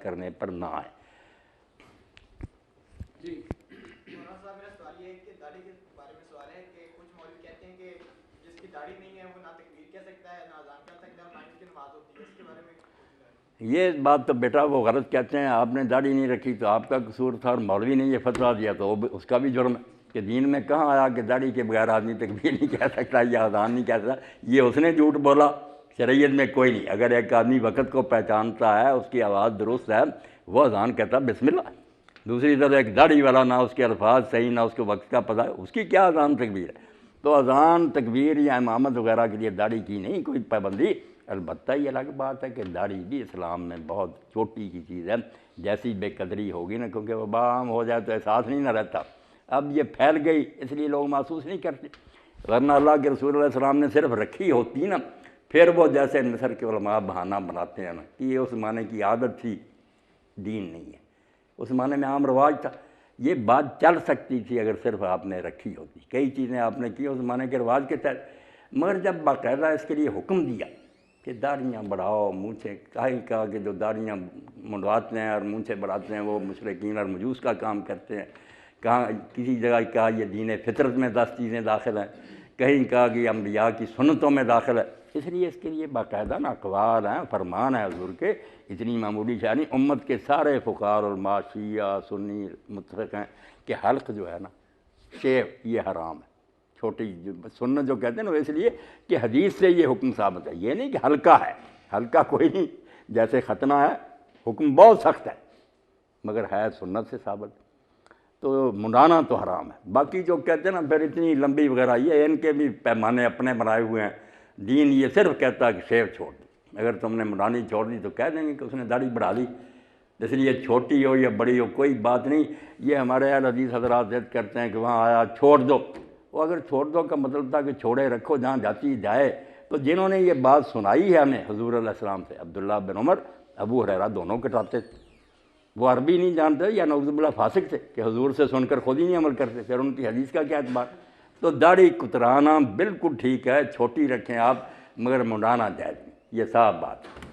کرنے پر نہ آئے۔ جی مولانا صاحب میرا سوال یہ ہے کہ داڑھی کے بارے میں سوال ہے کہ کچھ مولوی کہتے ہیں کہ جس کی داڑھی نہیں ہے وہ نہ تکبیر کہہ سکتا ہے نہ اذان کہہ سکتا ہے اور نہ اس کی نماز ہوتی ہے، اس کے بارے میں یہ بات تو بیٹا وہ غلط کہتے ہیں، آپ نے داڑھی نہیں رکھی تو آپ کا قصور تھا، اور مولوی نے یہ فتویٰ دیا تو اس کا بھی جرم ہے کہ دین میں کہاں آیا کہ داڑھی کے بغیر آدمی تکبیر نہیں کہہ سکتا یا اذان نہیں کہہ سکتا۔ یہ اس نے جھوٹ بولا، شریعت میں کوئی نہیں۔ اگر ایک آدمی وقت کو پہچانتا ہے، اس کی آواز درست ہے، وہ اذان کہتا بسم اللہ۔ دوسری طرف ایک داڑھی والا، نہ اس کے الفاظ صحیح نہ اس کو وقت کا پتہ ہے، اس کی کیا اذان تکبیر ہے؟ تو اذان تکبیر یا امامت وغیرہ کے لیے داڑھی کی نہیں کوئی پابندی۔ البتہ یہ الگ بات ہے کہ داڑھی بھی اسلام میں بہت چھوٹی کی چیز ہے، جیسی بے قدری ہوگی نا، کیونکہ وہ عام ہو جائے تو احساس نہیں نہ رہتا۔ اب یہ پھیل گئی اس لیے لوگ محسوس نہیں کرتے، ورنہ اللہ کے رسول علیہ السلام نے صرف رکھی ہوتی نا، پھر وہ جیسے مصر کے علماء بہانہ بناتے ہیں نا کہ یہ اس زمانے کی عادت تھی، دین نہیں ہے، اس زمانے میں عام رواج تھا۔ یہ بات چل سکتی تھی اگر صرف آپ نے رکھی ہوتی، کئی چیزیں آپ نے کی اس زمانے کے رواج کے تحت، مگر جب باقاعدہ اس کے لیے حکم دیا کہ داڑھیاں بڑھاؤ، مونچھیں، کہا کہ جو داڑھیاں منڈواتے ہیں اور مونچھیں بڑھاتے ہیں وہ مشرکین اور مجوس کا کام کرتے ہیں، کہاں کسی جگہ کہا یہ دین فطرت میں 10 چیزیں داخل ہیں، کہیں کہا کہ انبیاء کی سنتوں میں داخل ہے، اس لیے اس کے لیے باقاعدہ اقوال ہیں، فرمان ہے حضور کے، اتنی معمولی شاہ نہیں۔ امت کے سارے فقہاء علماء شیعہ سنی متفق ہیں کہ حلق جو ہے نا، شیو، یہ حرام ہے، چھوٹی سنت جو کہتے ہیں نا، وہ اس لیے کہ حدیث سے یہ حکم ثابت ہے، یہ نہیں کہ ہلکا ہے، ہلکا کوئی نہیں، جیسے ختنہ ہے حکم بہت سخت ہے مگر ہے سنت سے ثابت، تو منڈانا تو حرام ہے۔ باقی جو کہتے ہیں نا پھر اتنی لمبی وغیرہ، یہ ان کے بھی پیمانے اپنے بنائے ہوئے ہیں۔ دین یہ صرف کہتا ہے کہ شیو چھوڑ دی، اگر تم نے منڈانی چھوڑ دی تو کہہ دیں گے کہ اس نے داڑھی بڑھا لی، اس لیے چھوٹی ہو یا بڑی ہو کوئی بات نہیں۔ یہ ہمارے اہل حدیث حضرات ضد کرتے ہیں کہ وہاں آیا چھوڑ دو، وہ اگر چھوڑ دو کا مطلب تھا کہ چھوڑے رکھو جہاں جاتی جائے، تو جنہوں نے یہ بات سنائی ہے ہمیں حضور علیہ السلام سے، عبداللہ بن عمر، ابو ہریرہ، دونوں کٹاتے تھے، وہ عربی نہیں جانتے یا نعوذ باللہ فاسق تھے کہ حضور سے سن کر خود ہی نہیں عمل کرتے، پھر ان کی حدیث کا کیا اعتبار؟ تو داڑھی کترانا بالکل ٹھیک ہے، چھوٹی رکھیں آپ، مگر منڈانا جائز نہیں، یہ صاف بات ہے۔